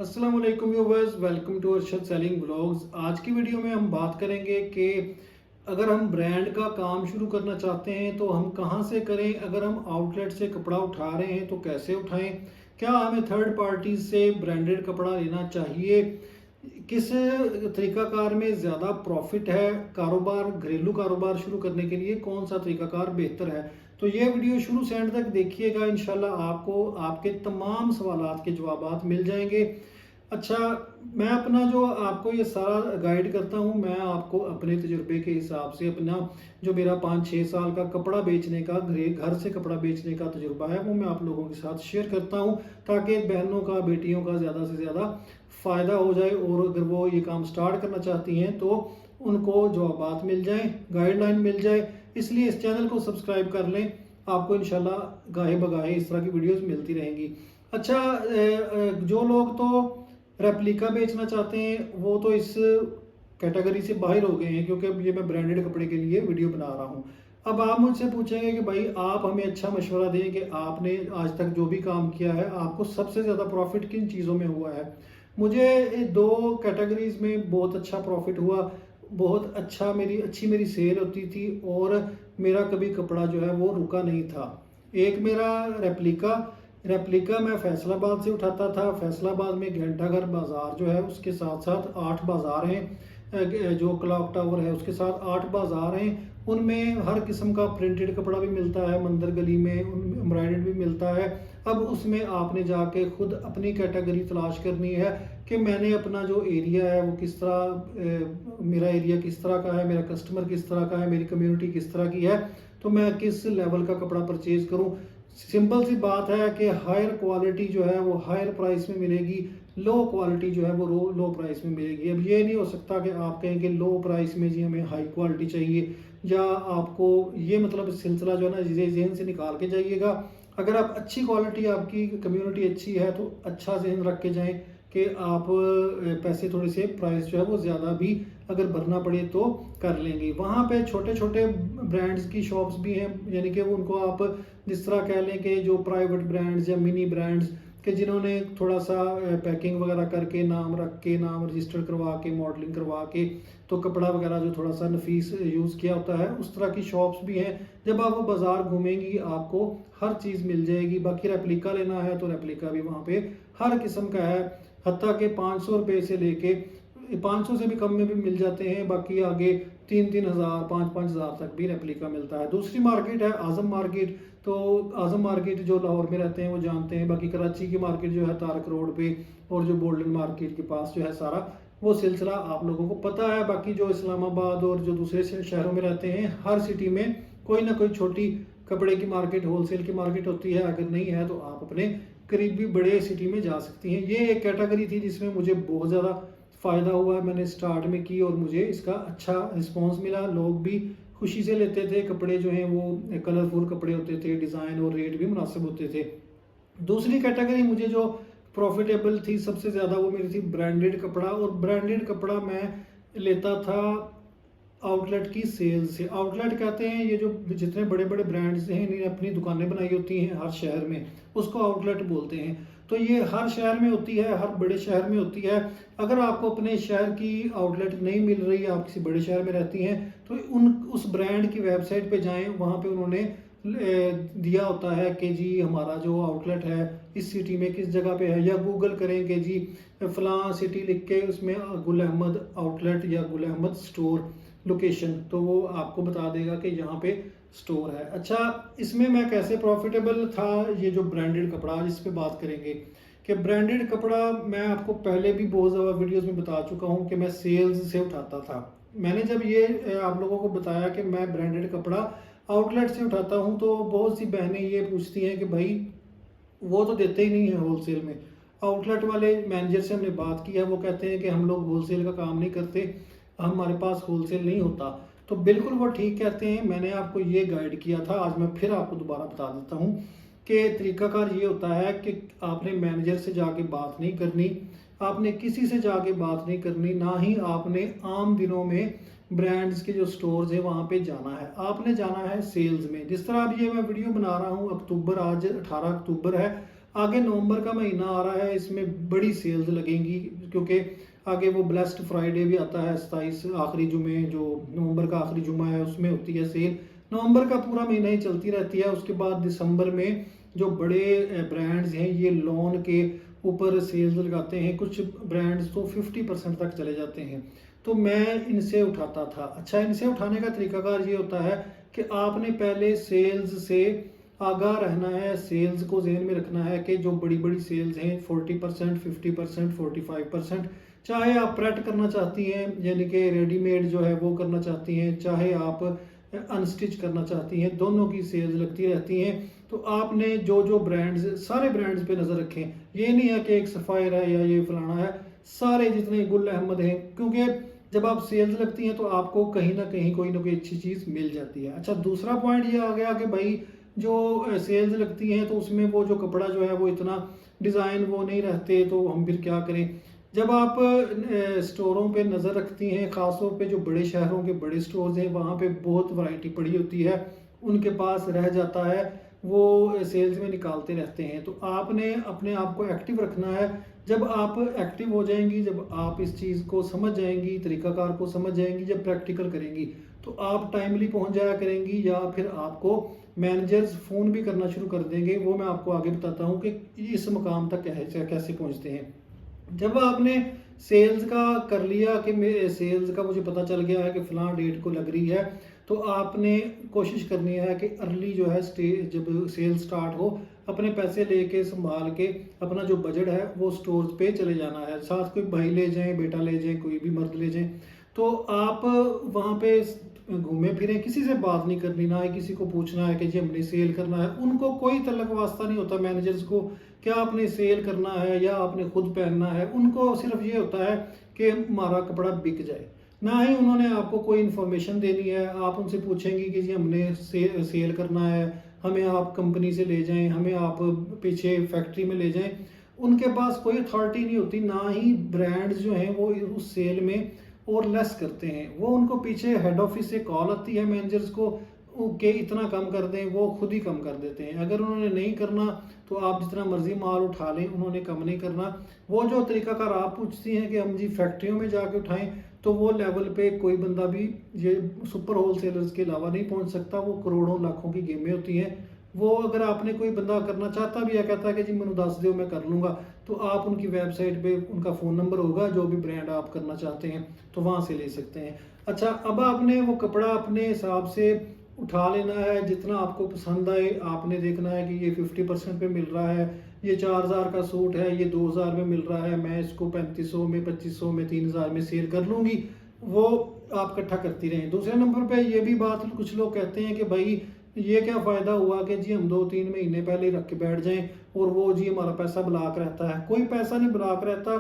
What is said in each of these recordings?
अस्सलाम वालेकुम viewers, welcome to Arshad sailing vlogs. आज की वीडियो में हम बात करेंगे कि अगर हम ब्रांड का काम शुरू करना चाहते हैं तो हम कहां से करें। अगर हम आउटलेट से कपड़ा उठा रहे हैं तो कैसे उठाएं, क्या हमें थर्ड पार्टी से ब्रांडेड कपड़ा लेना चाहिए, किस तरीकाकार में ज़्यादा प्रॉफिट है, कारोबार घरेलू कारोबार शुरू करने के लिए कौन सा तरीकाकार बेहतर है। तो ये वीडियो शुरू से एंड तक देखिएगा, इंशाल्लाह आपको आपके तमाम सवालात के जवाबात मिल जाएंगे। अच्छा, मैं अपना जो आपको ये सारा गाइड करता हूँ, मैं आपको अपने तजुर्बे के हिसाब से अपना जो मेरा 5-6 साल का कपड़ा बेचने का घर से कपड़ा बेचने का तजुर्बा है वो मैं आप लोगों के साथ शेयर करता हूँ, ताकि बहनों का बेटियों का ज़्यादा से ज़्यादा फ़ायदा हो जाए और अगर वो ये काम स्टार्ट करना चाहती हैं तो उनको जवाबात मिल जाएँ, गाइडलाइन मिल जाए। इसलिए इस चैनल को सब्सक्राइब कर लें, आपको इंशाल्लाह गाहे बगाहे इस तरह की वीडियोज़ मिलती रहेंगी। अच्छा, जो लोग तो रेप्लिका बेचना चाहते हैं वो तो इस कैटेगरी से बाहर हो गए हैं, क्योंकि अब ये मैं ब्रांडेड कपड़े के लिए वीडियो बना रहा हूँ। अब आप मुझसे पूछेंगे कि भाई आप हमें अच्छा मशवरा दें कि आपने आज तक जो भी काम किया है आपको सबसे ज़्यादा प्रॉफिट किन चीज़ों में हुआ है। मुझे दो कैटेगरीज में बहुत अच्छा प्रॉफिट हुआ, बहुत अच्छा मेरी सेल होती थी और मेरा कभी कपड़ा जो है वो रुका नहीं था। एक मेरा रेप्लिका मैं फैसलाबाद से उठाता था। फैसलाबाद में घंटाघर बाज़ार जो है उसके साथ साथ 8 बाज़ार हैं, जो क्लॉक टावर है उसके साथ 8 बाज़ार हैं। उनमें हर किस्म का प्रिंटेड कपड़ा भी मिलता है, मंदिर गली में एम्ब्रॉयडर्ड भी मिलता है। अब उसमें आपने जाके खुद अपनी कैटेगरी तलाश करनी है कि मैंने अपना जो एरिया है वो किस तरह, मेरा एरिया किस तरह का है, मेरा कस्टमर किस तरह का है, मेरी कम्युनिटी किस तरह की है, तो मैं किस लेवल का कपड़ा परचेज करूं। सिंपल सी बात है कि हायर क्वालिटी जो है वो हायर प्राइस में मिलेगी, लो क्वालिटी जो है वो लो प्राइस में मिलेगी। अब ये नहीं हो सकता कि आप कहें कि लो प्राइस में जी हमें हाई क्वालिटी चाहिए, या आपको ये मतलब सिलसिला जो है ना जहन से निकाल के जाइएगा। अगर आप अच्छी क्वालिटी, आपकी कम्युनिटी अच्छी है तो अच्छा जहन रख के जाएं कि आप पैसे थोड़े से प्राइस जो है वो ज़्यादा भी अगर भरना पड़े तो कर लेंगे। वहाँ पे छोटे छोटे ब्रांड्स की शॉप्स भी हैं, यानी कि उनको आप जिस तरह कह लें कि जो प्राइवेट ब्रांड्स या मिनी ब्रांड्स के जिन्होंने थोड़ा सा पैकिंग वगैरह करके नाम रख के, नाम रजिस्टर करवा के, मॉडलिंग करवा के, तो कपड़ा वगैरह जो थोड़ा सा नफीस यूज़ किया होता है, उस तरह की शॉप्स भी हैं। जब आप वो बाज़ार घूमेंगी आपको हर चीज़ मिल जाएगी। बाकी रेप्लिका लेना है तो रेप्लिका भी वहाँ पे हर किस्म का है, हत्ता के 500 रुपये से लेके 500 से भी कम में भी मिल जाते हैं। बाकी आगे 3-3 हज़ार 5-5 हज़ार तक भी रेप्लिका मिलता है। दूसरी मार्केट है आज़म मार्केट। तो आज़म मार्केट जो लाहौर में रहते हैं वो जानते हैं। बाकी कराची की मार्केट जो है तारक रोड पे और जो गोल्डन मार्केट के पास जो है सारा वो सिलसिला आप लोगों को पता है। बाकी जो इस्लामाबाद और जो दूसरे शहरों में रहते हैं, हर सिटी में कोई ना कोई छोटी कपड़े की मार्केट, होलसेल की मार्केट होती है। अगर नहीं है तो आप अपने करीबी बड़े सिटी में जा सकती हैं। ये एक कैटेगरी थी जिसमें मुझे बहुत ज़्यादा फ़ायदा हुआ है। मैंने स्टार्ट में की और मुझे इसका अच्छा रिस्पॉन्स मिला, लोग भी खुशी से लेते थे। कपड़े जो हैं वो कलरफुल कपड़े होते थे, डिज़ाइन और रेट भी मुनासिब होते थे। दूसरी कैटेगरी मुझे जो प्रॉफिटेबल थी सबसे ज़्यादा वो मेरी थी ब्रांडेड कपड़ा। और ब्रांडेड कपड़ा मैं लेता था आउटलेट की सेल से। आउटलेट कहते हैं ये जो जितने बड़े बड़े ब्रांड्स हैं इन्हें अपनी दुकानें बनाई होती हैं हर शहर में, उसको आउटलेट बोलते हैं। तो ये हर शहर में होती है, हर बड़े शहर में होती है। अगर आपको अपने शहर की आउटलेट नहीं मिल रही, आप किसी बड़े शहर में रहती हैं, तो उस ब्रांड की वेबसाइट पे जाएं। वहाँ पे उन्होंने दिया होता है कि जी हमारा जो आउटलेट है इस सिटी में किस जगह पे है, या गूगल करें कि जी फलां सिटी लिख के उसमें गुल अहमद आउटलेट या गुल अहमद स्टोर लोकेशन, तो वो आपको बता देगा कि यहाँ पे स्टोर है। अच्छा, इसमें मैं कैसे प्रॉफिटेबल था, ये जो ब्रांडेड कपड़ा इस पे बात करेंगे कि ब्रांडेड कपड़ा मैं आपको पहले भी बहुत ज़्यादा वीडियोस में बता चुका हूँ कि मैं सेल्स से उठाता था। मैंने जब ये आप लोगों को बताया कि मैं ब्रांडेड कपड़ा आउटलेट से उठाता हूँ, तो बहुत सी बहनें ये पूछती हैं कि भाई वो तो देते ही नहीं है होलसेल में। आउटलेट वाले मैनेजर से हमने बात की है, वो कहते हैं कि हम लोग होलसेल का काम नहीं करते, हमारे पास होलसेल नहीं होता। तो बिल्कुल वो ठीक कहते हैं। मैंने आपको ये गाइड किया था, आज मैं फिर आपको दोबारा बता देता हूँ कि तरीकाकार ये होता है कि आपने मैनेजर से जाके बात नहीं करनी, आपने किसी से जाके बात नहीं करनी, ना ही आपने आम दिनों में ब्रांड्स के जो स्टोर्स है वहाँ पे जाना है। आपने जाना है सेल्स में। जिस तरह अब ये मैं वीडियो बना रहा हूँ अक्टूबर, आज 18 अक्टूबर है, आगे नवंबर का महीना आ रहा है, इसमें बड़ी सेल्स लगेंगी क्योंकि आगे वो ब्लेस्ड फ्राइडे भी आता है 27 आखिरी जुमे, जो नवंबर का आखिरी जुमा है उसमें होती है सेल। नवंबर का पूरा महीना ही चलती रहती है। उसके बाद दिसंबर में जो बड़े ब्रांड्स हैं ये लोन के ऊपर सेल्स लगाते हैं, कुछ ब्रांड्स तो 50% तक चले जाते हैं। तो मैं इनसे उठाता था। अच्छा, इनसे उठाने का तरीकाकार ये होता है कि आपने पहले सेल्स से आगाह रहना है, सेल्स को ज़हन में रखना है कि जो बड़ी बड़ी सेल्स हैं 40%, 50%, 45%, चाहे आप प्रेट करना चाहती हैं यानी कि रेडीमेड जो है वो करना चाहती हैं, चाहे आप अनस्टिच करना चाहती हैं, दोनों की सेल्स लगती रहती हैं। तो आपने जो जो ब्रांड्स, सारे ब्रांड्स पे नज़र रखें। ये नहीं है कि एक सफ़ायर है या ये फलाना है, सारे जितने गुल अहमद हैं, क्योंकि जब आप सेल्स लगती हैं तो आपको कहीं ना कोई अच्छी चीज़ मिल जाती है। अच्छा, दूसरा पॉइंट ये आ गया कि भाई जो सेल्स लगती हैं तो उसमें वो जो कपड़ा जो है वो इतना डिज़ाइन वो नहीं रहते, तो हम फिर क्या करें। जब आप स्टोरों पे नज़र रखती हैं, ख़ासतौर पे जो बड़े शहरों के बड़े स्टोर्स हैं वहाँ पे बहुत वैरायटी पड़ी होती है, उनके पास रह जाता है, वो सेल्स में निकालते रहते हैं। तो आपने अपने आप को एक्टिव रखना है। जब आप एक्टिव हो जाएंगी, जब आप इस चीज़ को समझ जाएंगी, तरीकाकार को समझ जाएंगी, जब प्रैक्टिकल करेंगी तो आप टाइमली पहुंच जाया करेंगी, या फिर आपको मैनेजर्स फ़ोन भी करना शुरू कर देंगे। वो मैं आपको आगे बताता हूँ कि इस मुकाम तक कैसे पहुँचते हैं। जब आपने सेल्स का कर लिया कि मेरे सेल्स का मुझे पता चल गया है कि फ़लाँ डेट को लग रही है, तो आपने कोशिश करनी है कि अर्ली जो है जब सेल स्टार्ट हो, अपने पैसे लेके संभाल के अपना जो बजट है वो स्टोर्स पे चले जाना है। साथ कोई भाई ले जाएं, बेटा ले जाएं, कोई भी मर्द ले जाएं, तो आप वहाँ पे घूमे फिरे, किसी से बात नहीं करनी, ना ही किसी को पूछना है कि जी हमने सेल करना है। उनको कोई तलक वास्ता नहीं होता मैनेजर्स को, क्या आपने सेल करना है या आपने खुद पहनना है। उनको सिर्फ ये होता है कि हमारा कपड़ा बिक जाए, ना ही उन्होंने आपको कोई इन्फॉर्मेशन देनी है। आप उनसे पूछेंगे कि जी हमने सेल करना है, हमें आप कंपनी से ले जाएं, हमें आप पीछे फैक्ट्री में ले जाएं। उनके पास कोई अथॉरिटी नहीं होती, ना ही ब्रांड्स जो हैं वो उस सेल में और लेस करते हैं। वो उनको पीछे हेड ऑफिस से कॉल आती है मैनेजर्स को कि इतना कम कर दें, वो खुद ही कम कर देते हैं। अगर उन्होंने नहीं करना तो आप जितना मर्जी माल उठा लें, उन्होंने कम नहीं करना। वो जो तरीकाकार आप पूछती हैं कि हम जी फैक्ट्रियों में जाके उठाएं, तो वो लेवल पे कोई बंदा भी ये सुपर होलसेलर्स के अलावा नहीं पहुंच सकता। वो करोड़ों लाखों की गेमें होती हैं। वो अगर आपने कोई बंदा करना चाहता भी है, कहता है कि जी मैंने दस दो मैं कर लूँगा, तो आप उनकी वेबसाइट पे उनका फ़ोन नंबर होगा, जो भी ब्रांड आप करना चाहते हैं तो वहाँ से ले सकते हैं। अच्छा, अब आपने वो कपड़ा अपने हिसाब से उठा लेना है, जितना आपको पसंद आए। आपने देखना है कि ये 50% पे मिल रहा है, ये 4000 का सूट है, ये 2000 में मिल रहा है, मैं इसको 3500 में, 2500 में, 3000 में सेल कर लूँगी। वो आप इकट्ठा करती रहें। दूसरे नंबर पे ये भी बात कुछ लोग कहते हैं कि भाई ये क्या फ़ायदा हुआ कि जी हम 2-3 महीने पहले ही रख के बैठ जाएं और वो जी हमारा पैसा ब्लॉक रहता है। कोई पैसा नहीं ब्लॉक रहता।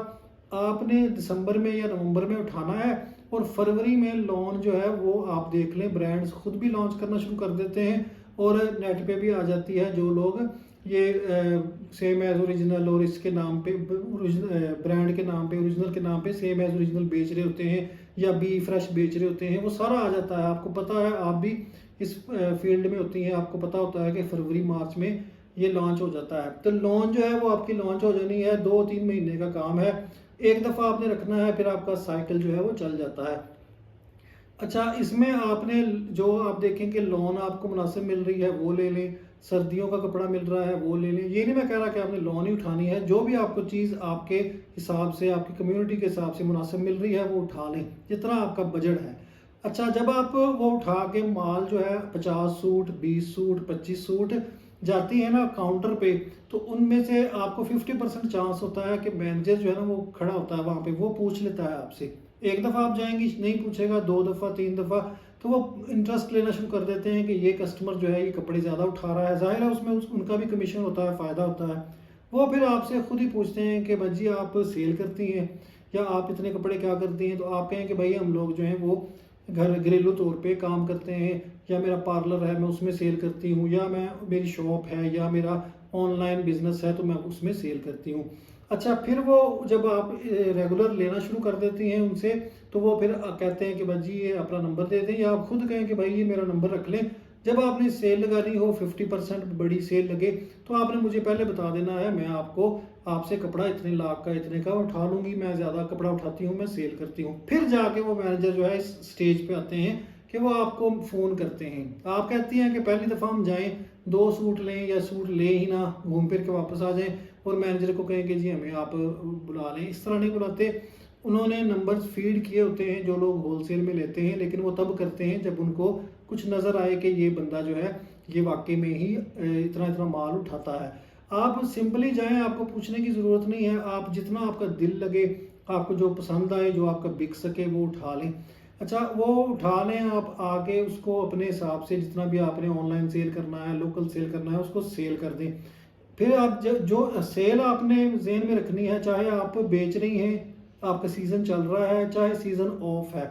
आपने दिसंबर में या नवंबर में उठाना है, और फरवरी में लोन जो है वो आप देख लें, ब्रांड्स खुद भी लॉन्च करना शुरू कर देते हैं और नेट पे भी आ जाती है। जो लोग ये सेम एज ओरिजिनल और इसके नाम पे ब्रांड के नाम पे, ओरिजिनल के नाम पे सेम एज ओरिजिनल बेच रहे होते हैं या बी फ्रेश बेच रहे होते हैं, वो सारा आ जाता है। आपको पता है, आप भी इस फील्ड में होती हैं, आपको पता होता है कि फरवरी मार्च में ये लॉन्च हो जाता है। तो लॉन्च जो है वो आपकी लॉन्च हो जानी है, 2-3 महीने का काम है। एक दफ़ा आपने रखना है, फिर आपका साइकिल जो है वो चल जाता है। अच्छा, इसमें आपने जो आप देखें कि लोन आपको मुनासिब मिल रही है वो ले लें, सर्दियों का कपड़ा मिल रहा है वो ले लें। ये नहीं मैं कह रहा कि आपने लोन ही उठानी है, जो भी आपको चीज़ आपके हिसाब से, आपकी कम्युनिटी के हिसाब से मुनासिब मिल रही है वो उठा लें, जितना आपका बजट है। अच्छा, जब आप वो उठा के माल जो है 50 सूट, 20 सूट, 25 सूट जाती है ना काउंटर पे, तो उनमें से आपको 50% चांस होता है कि मैनेजर जो है ना वो खड़ा होता है वहाँ पे, वो पूछ लेता है आपसे। एक दफ़ा आप जाएंगी, नहीं पूछेगा, 2 दफ़ा, 3 दफ़ा, तो वो इंटरेस्ट लेना शुरू कर देते हैं कि ये कस्टमर जो है ये कपड़े ज़्यादा उठा रहा है। ज़ाहिर है उसमें उनका भी कमीशन होता है, फ़ायदा होता है। वो फिर आपसे खुद ही पूछते हैं कि भाजी आप सेल करती हैं या आप इतने कपड़े क्या करती हैं। तो आप कहें कि भाई हम लोग जो हैं वो घर घरेलू तौर पे काम करते हैं, या मेरा पार्लर है मैं उसमें सेल करती हूँ, या मैं मेरी शॉप है, या मेरा ऑनलाइन बिजनेस है तो मैं उसमें सेल करती हूँ। अच्छा, फिर वो जब आप रेगुलर लेना शुरू कर देती हैं उनसे, तो वो फिर कहते हैं कि भाई जी ये अपना नंबर दे दें, या आप खुद कहें कि भाई ये मेरा नंबर रख लें, जब आपने सेल लगानी हो 50% बड़ी सेल लगे तो आपने मुझे पहले बता देना है, मैं आपको आपसे कपड़ा इतने लाख का इतने का उठा लूँगी, मैं ज़्यादा कपड़ा उठाती हूँ, मैं सेल करती हूँ। फिर जाके वो मैनेजर जो है इस स्टेज पे आते हैं कि वो आपको फ़ोन करते हैं। आप कहती हैं कि पहली दफ़ा हम जाएँ, 2 सूट लें या सूट ले ही ना, घूम फिर के वापस आ जाएँ और मैनेजर को कहें कि जी हमें आप बुला लें। इस तरह नहीं बुलाते। उन्होंने नंबर्स फीड किए होते हैं जो लोग होलसेल में लेते हैं, लेकिन वो तब करते हैं जब उनको कुछ नज़र आए कि ये बंदा जो है ये वाकई में ही इतना इतना माल उठाता है। आप सिंपली जाएं, आपको पूछने की ज़रूरत नहीं है। आप जितना आपका दिल लगे, आपको जो पसंद आए, जो आपका बिक सके वो उठा लें। अच्छा, वो उठा लें, आप आके उसको अपने हिसाब से जितना भी आपने ऑनलाइन सेल करना है, लोकल सेल करना है, उसको सेल कर दें। फिर आप जो सेल आपने ज़हन में रखनी है, चाहे आप बेच रही हैं, आपका सीज़न चल रहा है, चाहे सीज़न ऑफ है,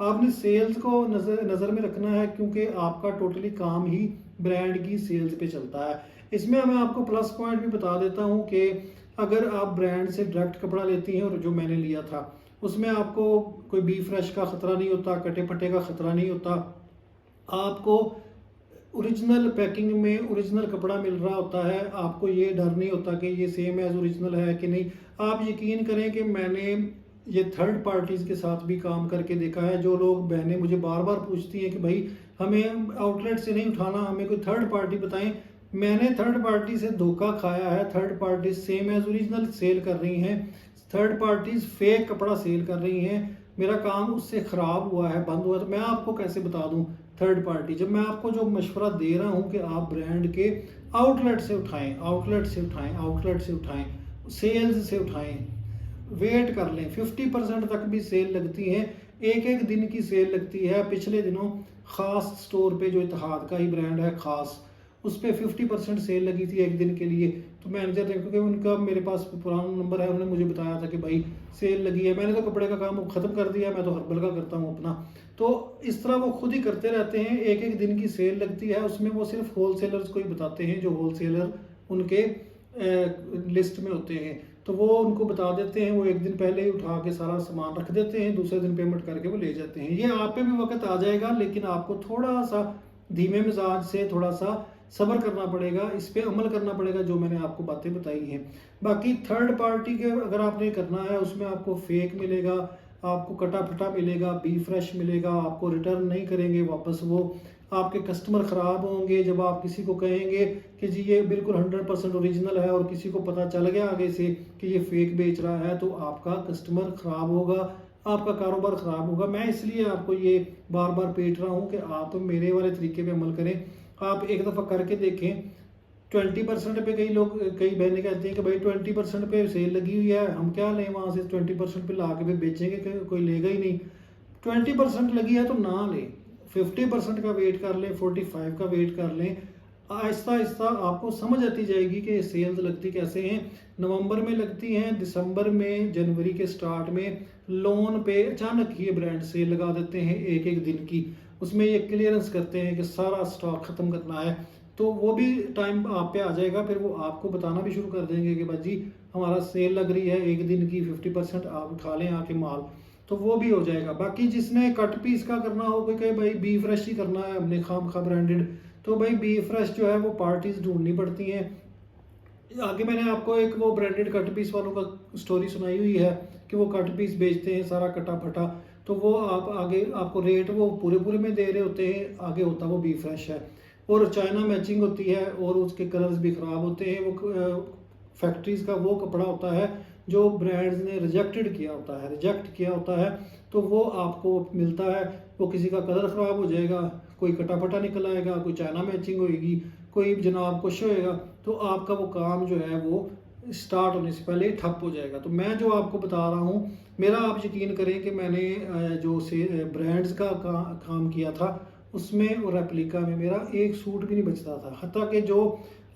आपने सेल्स को नज़र में रखना है, क्योंकि आपका टोटली काम ही ब्रांड की सेल्स पे चलता है। इसमें मैं आपको प्लस पॉइंट भी बता देता हूँ कि अगर आप ब्रांड से डायरेक्ट कपड़ा लेती हैं, और जो मैंने लिया था उसमें आपको कोई बी फ्रेश का ख़तरा नहीं होता, कटे फटे का ख़तरा नहीं होता। आपको ओरिजिनल पैकिंग में ओरिजिनल कपड़ा मिल रहा होता है, आपको ये डर नहीं होता कि ये सेम एज ओरिजिनल है कि नहीं। आप यकीन करें कि मैंने ये थर्ड पार्टीज़ के साथ भी काम करके देखा है। जो लोग बहनें मुझे बार बार पूछती हैं कि भाई हमें आउटलेट से नहीं उठाना, हमें कोई थर्ड पार्टी बताएं। मैंने थर्ड पार्टी से धोखा खाया है। Third party same as original sell कर रही हैं, थर्ड पार्टीज फेक कपड़ा सेल कर रही हैं। मेरा काम उससे ख़राब हुआ है, बंद हुआ, तो मैं आपको कैसे बता दूं थर्ड पार्टी, जब मैं आपको जो मशवरा दे रहा हूं कि आप ब्रांड के आउटलेट से उठाएं, आउटलेट से उठाएं, आउटलेट से उठाएं, सेल्स से उठाएं, वेट कर लें। 50% तक भी सेल लगती है, एक एक दिन की सेल लगती है। पिछले दिनों ख़ास स्टोर पे, जो इत्तेहाद का ही ब्रांड है ख़ास, उस पर 50% सेल लगी थी एक दिन के लिए। तो मैनेजर ने, क्योंकि उनका मेरे पास पुराना नंबर है, उन्होंने मुझे बताया था कि भाई सेल लगी है। मैंने तो कपड़े का काम ख़त्म कर दिया, मैं तो हर्बल का करता हूँ अपना। तो इस तरह वो खुद ही करते रहते हैं, एक एक दिन की सेल लगती है, उसमें वो सिर्फ होलसेलर्स को ही बताते हैं, जो होलसेलर उनके लिस्ट में होते हैं। तो वो उनको बता देते हैं, वो एक दिन पहले ही उठा के सारा सामान रख देते हैं, दूसरे दिन पेमेंट करके वो ले जाते हैं। ये आप पे भी वक्त आ जाएगा, लेकिन आपको थोड़ा सा धीमे मिजाज से, थोड़ा सा सब्र करना पड़ेगा, इस पे अमल करना पड़ेगा जो मैंने आपको बातें बताई हैं। बाकी थर्ड पार्टी के अगर आपने करना है, उसमें आपको फेक मिलेगा, आपको कटा फटा मिलेगा, बी फ्रेश मिलेगा, आपको रिटर्न नहीं करेंगे वापस वो। आपके कस्टमर ख़राब होंगे जब आप किसी को कहेंगे कि जी ये बिल्कुल 100% ओरिजिनल है, और किसी को पता चल गया आगे से कि ये फेक बेच रहा है, तो आपका कस्टमर ख़राब होगा, आपका कारोबार ख़राब होगा। मैं इसलिए आपको ये बार बार पेट रहा हूँ कि आप मेरे वाले तरीके पे अमल करें। आप एक दफ़ा करके देखें। 20% पे कई लोग, कई बहनें कहती हैं कि भाई 20% पे सेल लगी हुई है, हम क्या लें वहाँ से, 20% पे ला के फिर बेचेंगे कि कोई लेगा ही नहीं। 20% लगी है तो ना लें, 50% का वेट कर लें, 45 का वेट कर लें। आहिस्ता आहिस्ता आपको समझ आती जाएगी कि सेल्स लगती कैसे हैं। नवंबर में लगती हैं, दिसंबर में, जनवरी के स्टार्ट में लोन पे अचानक ये ब्रांड सेल लगा देते हैं एक एक दिन की। उसमें ये क्लियरेंस करते हैं कि सारा स्टॉक ख़त्म करना है, तो वो भी टाइम आप पे आ जाएगा। फिर वो आपको बताना भी शुरू कर देंगे कि भाई जी हमारा सेल लग रही है एक दिन की, 50% आप उठा लें आके माल, तो वो भी हो जाएगा। बाकी जिसने कट पीस का करना हो, कोई कहे भाई बी फ्रेश ही करना है हमने खाम खा ब्रांडेड, तो भाई बी फ्रेश जो है वो पार्टीज ढूंढनी पड़ती हैं। आगे मैंने आपको एक वो ब्रांडेड कट पीस वालों का स्टोरी सुनाई हुई है कि वो कट पीस बेचते हैं सारा कटा फटा, तो वो आप आगे आपको रेट वो पूरे पूरे में दे रहे होते हैं, आगे होता वो बी फ्रेश है, और चाइना मैचिंग होती है, और उसके कलर्स भी ख़राब होते हैं। वो फैक्ट्रीज़ का वो कपड़ा होता है जो ब्रांड्स ने रिजेक्टेड किया होता है, रिजेक्ट किया होता है, तो वो आपको मिलता है। वो किसी का कलर ख़राब हो जाएगा, कोई कटा फटा निकल आएगा, कोई चाइना मैचिंग होएगी, कोई जनाब कुछ होएगा, तो आपका वो काम जो है वो स्टार्ट होने से पहले ही ठप हो जाएगा। तो मैं जो आपको बता रहा हूँ, मेरा आप यकीन करें कि मैंने जो से ब्रांड्स का काम किया था, उसमें और रेप्लिका में मेरा एक सूट भी नहीं बचता था। हत्ता कि जो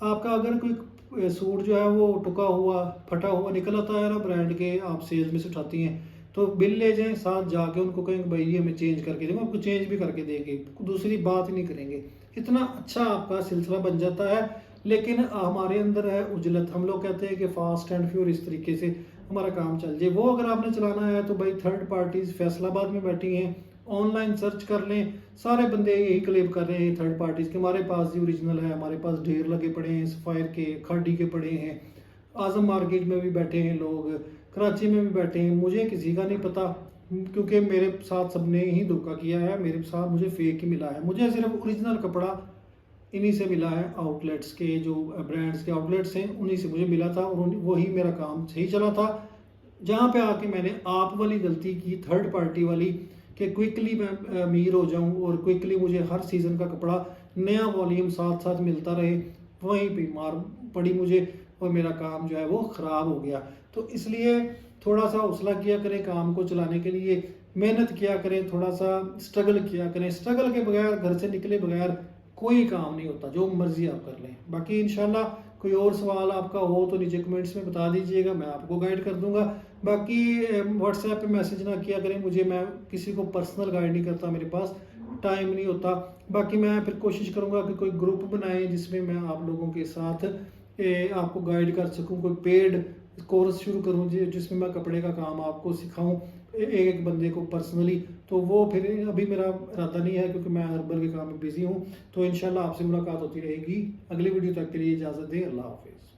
आपका अगर कोई सूट जो है वो टुका हुआ फटा हुआ निकल आता है ना, ब्रांड के आप सेल्स में से उठाती हैं, तो बिल ले जाएं, साथ जाके उनको कहेंगे भाई ये हमें चेंज करके देंगे, आपको चेंज भी करके देंगे, दूसरी बात ही नहीं करेंगे। इतना अच्छा आपका सिलसिला बन जाता है। लेकिन हमारे अंदर है उजलत, हम लोग कहते हैं कि फास्ट एंड फ्यूर, इस तरीके से हमारा काम चल जाए। वो अगर आपने चलाना है तो भाई थर्ड पार्टीज फैसलाबाद में बैठी हैं, ऑनलाइन सर्च कर लें, सारे बंदे यही क्लेम कर रहे हैं थर्ड पार्टीज़ के हमारे पास ही ओरिजिनल है, हमारे पास ढेर लगे पड़े हैं सफ़ायर के, खाड़ी के पड़े हैं, आज़म मार्केट में भी बैठे हैं लोग, कराची में भी बैठे हैं। मुझे किसी का नहीं पता क्योंकि मेरे साथ सबने ही धोखा किया है, मेरे साथ मुझे फेक ही मिला है। मुझे सिर्फ ओरिजिनल कपड़ा इन्हीं से मिला है, आउटलेट्स के जो ब्रांड्स के आउटलेट्स हैं उन्हीं से मुझे मिला था और वही मेरा काम सही चला था। जहाँ पे आके मैंने आप वाली गलती की, थर्ड पार्टी वाली, कि क्विकली मैं अमीर हो जाऊँ और क्विकली मुझे हर सीज़न का कपड़ा नया वॉल्यूम साथ साथ मिलता रहे, वहीं पे मार पड़ी मुझे और मेरा काम जो है वो ख़राब हो गया। तो इसलिए थोड़ा सा हौसला किया करें काम को चलाने के लिए, मेहनत किया करें, थोड़ा सा स्ट्रगल किया करें। स्ट्रगल के बगैर, घर से निकले बगैर कोई काम नहीं होता, जो मर्जी आप कर लें। बाकी इंशाल्लाह कोई और सवाल आपका हो तो नीचे कमेंट्स में बता दीजिएगा, मैं आपको गाइड कर दूंगा। बाकी व्हाट्सएप पे मैसेज ना किया करें मुझे, मैं किसी को पर्सनल गाइड नहीं करता, मेरे पास टाइम नहीं होता। बाकी मैं फिर कोशिश करूंगा कि कोई ग्रुप बनाएं जिसमें मैं आप लोगों के साथ आपको गाइड कर सकूं, कोई पेड कोर्स शुरू करूं जिसमें मैं कपड़े का काम आपको सिखाऊं एक एक बंदे को पर्सनली। तो वो फिर अभी मेरा इरादा नहीं है क्योंकि मैं हर्बल के काम में बिजी हूँ। तो इंशाल्लाह आपसे मुलाकात होती रहेगी। अगली वीडियो तक के लिए इजाज़त दें। अल्लाह हाफिज़।